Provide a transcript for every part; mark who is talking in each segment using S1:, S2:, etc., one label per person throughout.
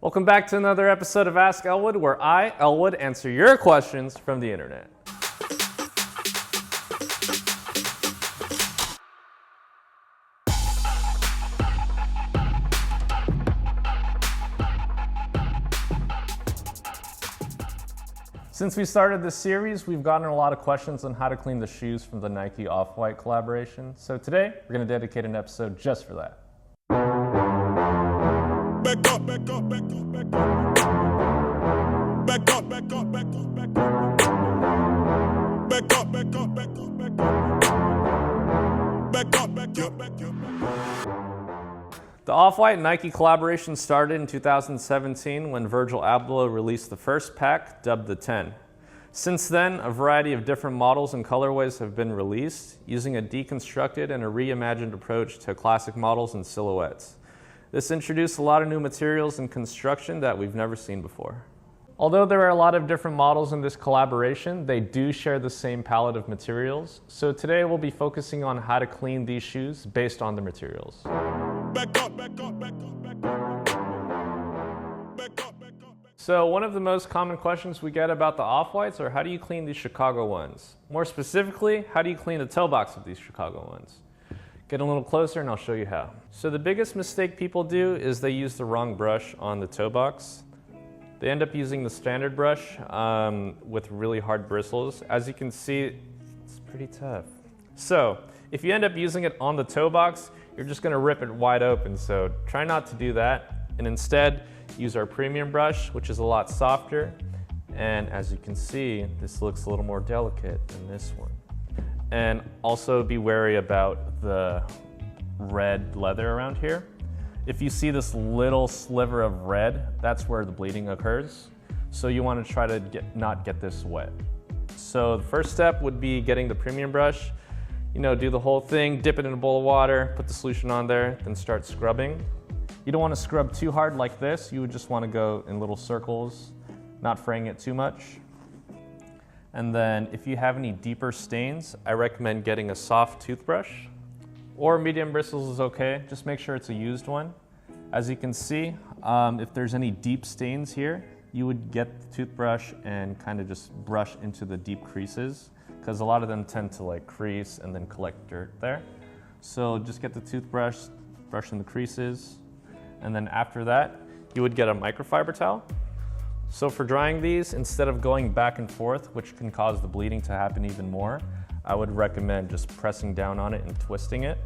S1: Welcome back to another episode of Ask Elwood, where I, Elwood, answer your questions from the internet. Since we started this series, we've gotten a lot of questions on how to clean the shoes from the Nike Off-White collaboration. So today, we're going to dedicate an episode just for that.
S2: Back up, back up, back up, back up. Back up, back up, back up, back up. Back up, back up, back up, back up. Back up, back up, back up, back up.
S1: The Off-White Nike collaboration started in 2017 when Virgil Abloh released the first pack, dubbed the 10. Since then, a variety of different models and colorways have been released, using a deconstructed and a reimagined approach to classic models and silhouettes. This introduced a lot of new materials and construction that we've never seen before. Although there are a lot of different models in this collaboration, they do share the same palette of materials. So today we'll be focusing on how to clean these shoes based on the materials.
S2: Back up, back up, back up, back up. Back up, back up.
S1: So one of the most common questions we get about the Off-Whites are how do you clean these Chicago ones? More specifically, how do you clean the toe box of these Chicago ones? Get a little closer and I'll show you how. So the biggest mistake people do is they use the wrong brush on the toe box. They end up using the standard brush with really hard bristles. As you can see, it's pretty tough. So if you end up using it on the toe box, you're just gonna rip it wide open. So try not to do that. And instead, use our premium brush, which is a lot softer. And as you can see, this looks a little more delicate than this one. And also be wary about the red leather around here. If you see this little sliver of red, that's where the bleeding occurs. So you want to try to not get this wet. So the first step would be getting the premium brush. Do the whole thing, dip it in a bowl of water, put the solution on there, then start scrubbing. You don't want to scrub too hard like this. You would just want to go in little circles, not fraying it too much. And then if you have any deeper stains, I recommend getting a soft toothbrush, or medium bristles is okay. Just make sure it's a used one. As you can see, if there's any deep stains here, you would get the toothbrush and kind of just brush into the deep creases, because a lot of them tend to crease and then collect dirt there. So just get the toothbrush, brush in the creases, and then after that, you would get a microfiber towel. So for drying these, instead of going back and forth, which can cause the bleeding to happen even more, I would recommend just pressing down on it and twisting it.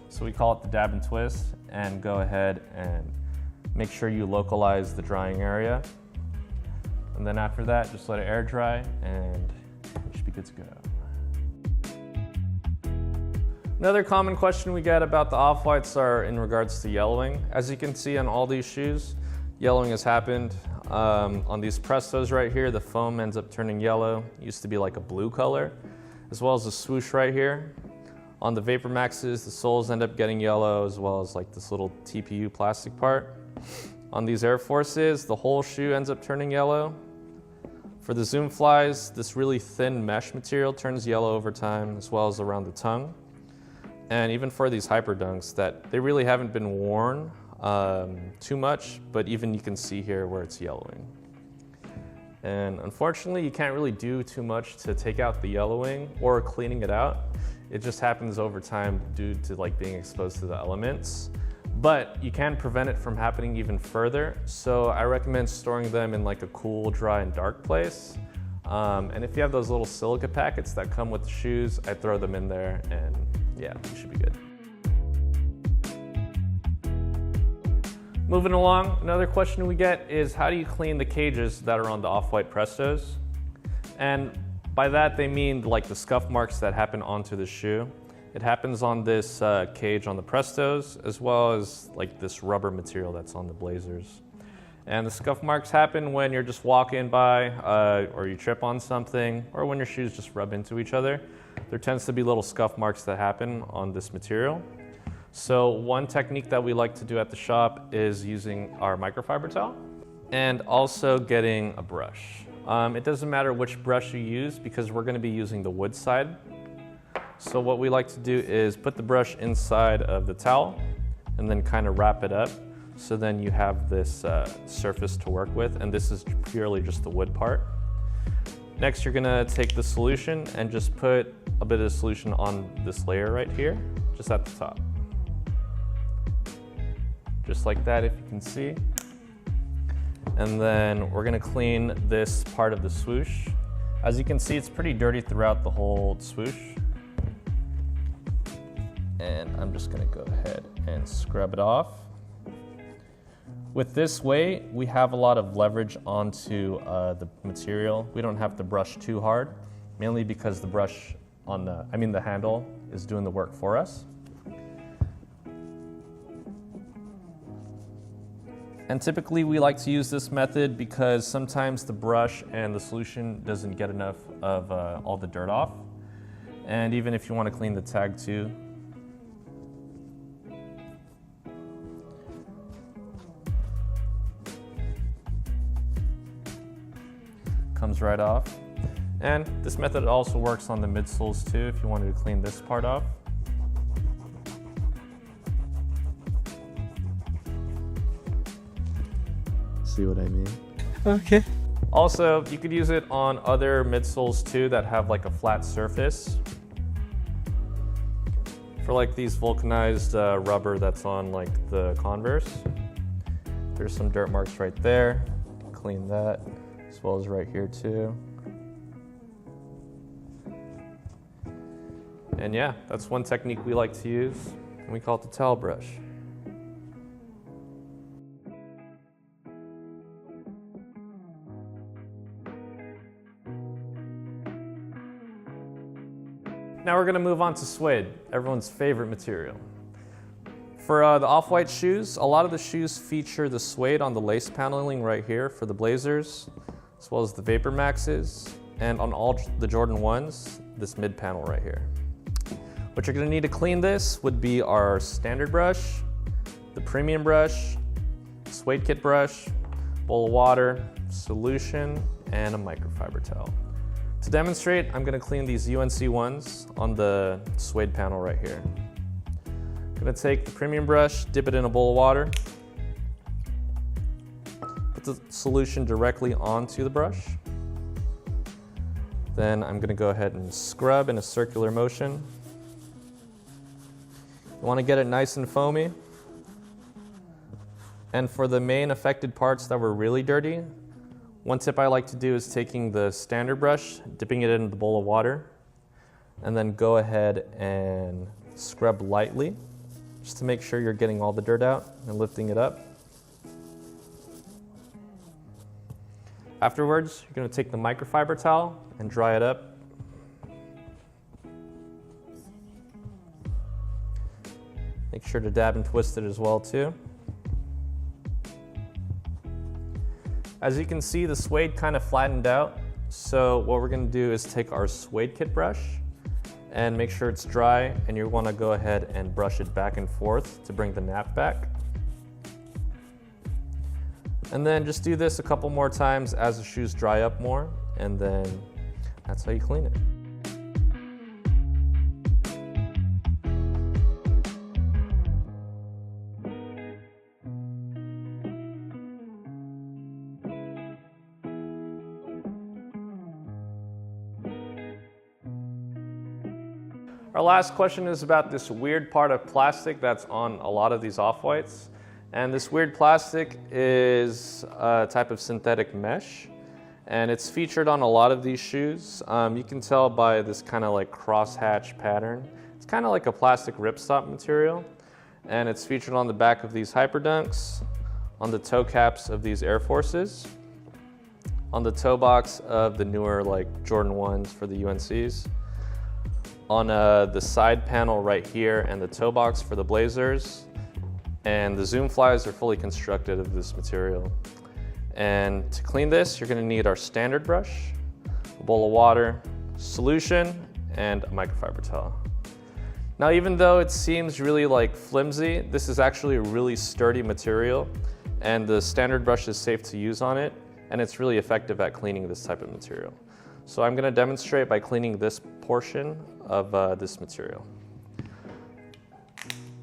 S1: So we call it the dab and twist, and go ahead and make sure you localize the drying area. And then after that, just let it air dry and it should be good to go. Another common question we get about the Off-Whites are in regards to yellowing. As you can see on all these shoes, yellowing has happened. On these Prestos right here, the foam ends up turning yellow. It used to be like a blue color, as well as the swoosh right here. On the Vapor Maxes, the soles end up getting yellow, as well as this little TPU plastic part. On these Air Forces, the whole shoe ends up turning yellow. For the Zoom Flies, this really thin mesh material turns yellow over time, as well as around the tongue. And even for these Hyper Dunks, that they really haven't been worn too much, but even you can see here where it's yellowing. And unfortunately, you can't really do too much to take out the yellowing or cleaning it out. It just happens over time due to being exposed to the elements. But you can prevent it from happening even further. So I recommend storing them in a cool, dry, and dark place. And if you have those little silica packets that come with the shoes, I throw them in there and yeah, you should be good. Moving along, another question we get is how do you clean the cages that are on the Off-White Prestos? And by that they mean the scuff marks that happen onto the shoe. It happens on this cage on the Prestos, as well as this rubber material that's on the Blazers. And the scuff marks happen when you're just walking by, or you trip on something, or when your shoes just rub into each other. There tends to be little scuff marks that happen on this material. So one technique that we like to do at the shop is using our microfiber towel and also getting a brush. It doesn't matter which brush you use because we're going to be using the wood side. So what we like to do is put the brush inside of the towel and then kind of wrap it up So then you have this surface to work with, and this is purely just the wood part. Next, you're gonna take the solution and just put a bit of solution on this layer right here, just at the top. Just like that, if you can see. And then we're gonna clean this part of the swoosh. As you can see, it's pretty dirty throughout the whole swoosh. And I'm just gonna go ahead and scrub it off. With this way, we have a lot of leverage onto the material. We don't have to brush too hard, mainly because the brush on the handle is doing the work for us. And typically we like to use this method because sometimes the brush and the solution doesn't get enough of all the dirt off. And even if you want to clean the tag too, comes right off. And this method also works on the midsoles too if you wanted to clean this part off. See what I mean?
S3: Okay.
S1: Also, you could use it on other midsoles too that have like a flat surface. For like these vulcanized rubber that's on like the Converse. There's some dirt marks right there. Clean that, as well as right here too. And yeah, that's one technique we like to use, and we call it the towel brush. Now we're gonna move on to suede, everyone's favorite material. For the off-white shoes, a lot of the shoes feature the suede on the lace paneling right here for the Blazers, as well as the Vapor Maxes, and on all the Jordan 1s, this mid panel right here. What you're gonna need to clean this would be our standard brush, the premium brush, suede kit brush, bowl of water, solution, and a microfiber towel. To demonstrate, I'm gonna clean these UNC ones on the suede panel right here. I'm gonna take the premium brush, dip it in a bowl of water, put the solution directly onto the brush. Then I'm gonna go ahead and scrub in a circular motion. You wanna get it nice and foamy. And for the main affected parts that were really dirty, one tip I like to do is taking the standard brush, dipping it in the bowl of water, and then go ahead and scrub lightly, just to make sure you're getting all the dirt out and lifting it up. Afterwards, you're gonna take the microfiber towel and dry it up. Make sure to dab and twist it as well too. As you can see, the suede kind of flattened out. So what we're gonna do is take our suede kit brush and make sure it's dry, and you wanna go ahead and brush it back and forth to bring the nap back. And then just do this a couple more times as the shoes dry up more, and then that's how you clean it. Our last question is about this weird part of plastic that's on a lot of these off-whites. And this weird plastic is a type of synthetic mesh, and it's featured on a lot of these shoes. You can tell by this kind of like crosshatch pattern. It's kind of like a plastic ripstop material, and it's featured on the back of these Hyperdunks, on the toe caps of these Air Forces, on the toe box of the newer like Jordan 1s for the UNCs, on the side panel right here and the toe box for the Blazers, and the Zoom flies are fully constructed of this material. And to clean this, you're gonna need our standard brush, a bowl of water, solution, and a microfiber towel. Now, even though it seems really like flimsy, this is actually a really sturdy material, and the standard brush is safe to use on it, and it's really effective at cleaning this type of material. So I'm gonna demonstrate by cleaning this portion of this material.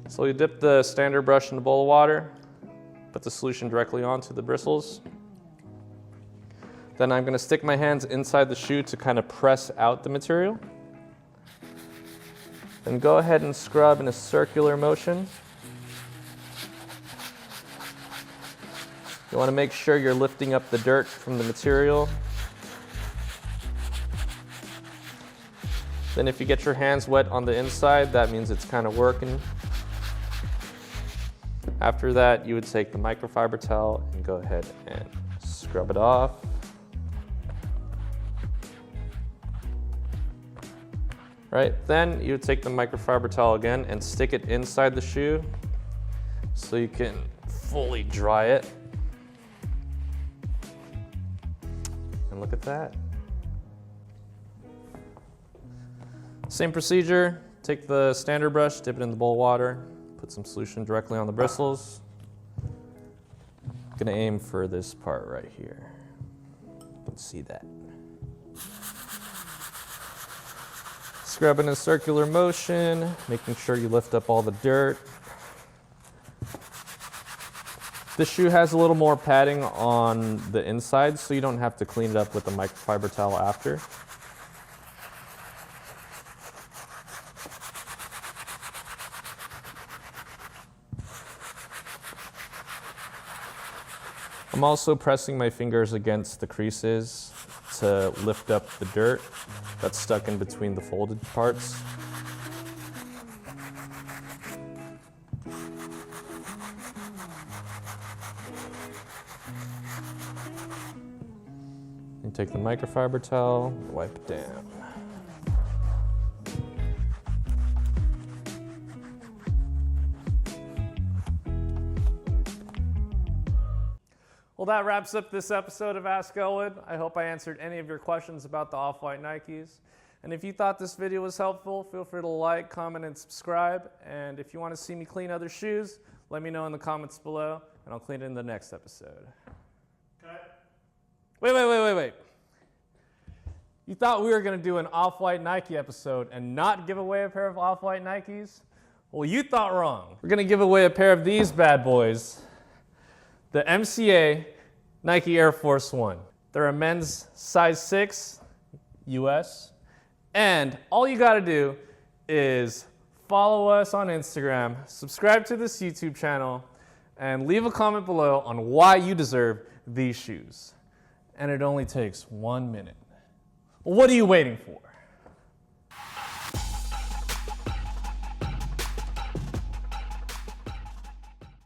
S1: So you dip the standard brush in a bowl of water, Put the solution directly onto the bristles. Then I'm going to stick my hands inside the shoe to kind of press out the material. Then go ahead and scrub in a circular motion. You want to make sure you're lifting up the dirt from the material. Then if you get your hands wet on the inside, that means it's kind of working. After that, you would take the microfiber towel and go ahead and scrub it off. Right, then you would take the microfiber towel again and stick it inside the shoe so you can fully dry it. And look at that. Same procedure, take the standard brush, dip it in the bowl of water, put some solution directly on the bristles. Gonna aim for this part right here. Let's see that. Scrub in a circular motion, making sure you lift up all the dirt. This shoe has a little more padding on the inside, so you don't have to clean it up with the microfiber towel after. I'm also pressing my fingers against the creases to lift up the dirt that's stuck in between the folded parts. And take the microfiber towel, wipe it down. Well, that wraps up this episode of Ask Elwood. I hope I answered any of your questions about the off-white Nikes. And if you thought this video was helpful, feel free to like, comment, and subscribe. And if you want to see me clean other shoes, let me know in the comments below, and I'll clean it in the next episode. Cut. Wait. You thought we were going to do an off-white Nike episode and not give away a pair of off-white Nikes? Well, you thought wrong. We're going to give away a pair of these bad boys. The MCA Nike Air Force One. They're a men's size 6, US. And all you gotta do is follow us on Instagram, subscribe to this YouTube channel, and leave a comment below on why you deserve these shoes. And it only takes 1 minute. Well, what are you waiting for?